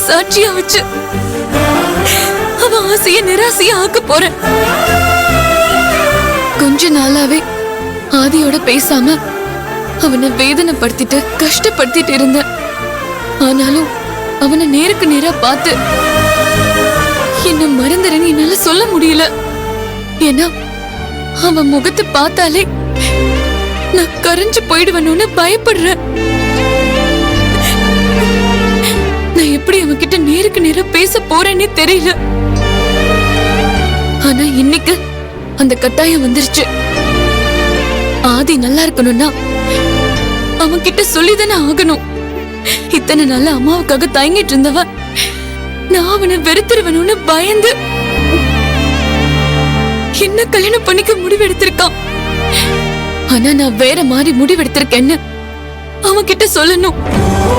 சாட்சியா வச்சு அவன் ஆசைய நிராசையா ஆக்க போறேன். கொஞ்ச நாளாவே ஆதியோட பேசாம அவனை வேதனைப்படுத்திட்டு கஷ்டப்படுத்திட்டு இருந்தேன். ஆனாலும் அவனை நேருக்கு நேரா பார்த்து என்ன மறந்துறேன்னு என்னால சொல்ல முடியல. ஏன்னா அவன் முகத்தை பார்த்தாலே நான் கரைஞ்சு போயிடுவேன்னு பயப்படுறேன். நான் எப்படி அவன் கிட்ட நேருக்கு நேரா பேச போறேன்னே தெரியல. ஆனா இன்னைக்கு அந்த கட்டாயம் வந்துருச்சு. ஆதி நல்லா இருக்கணும்னா அவன் கிட்ட சொல்லிதானே ஆகணும். இத்தனை நாள் அம்மாவுக்காக தயங்கிட்டு இருந்தவ நான் அவனை வெறுத்துருவனும்னு பயந்து என்ன கல்யாணம் பண்ணிக்க முடிவெடுத்திருக்கான். ஆனா நான் வேற மாதிரி முடிவெடுத்திருக்கேன்னு அவன் கிட்ட சொல்லணும்.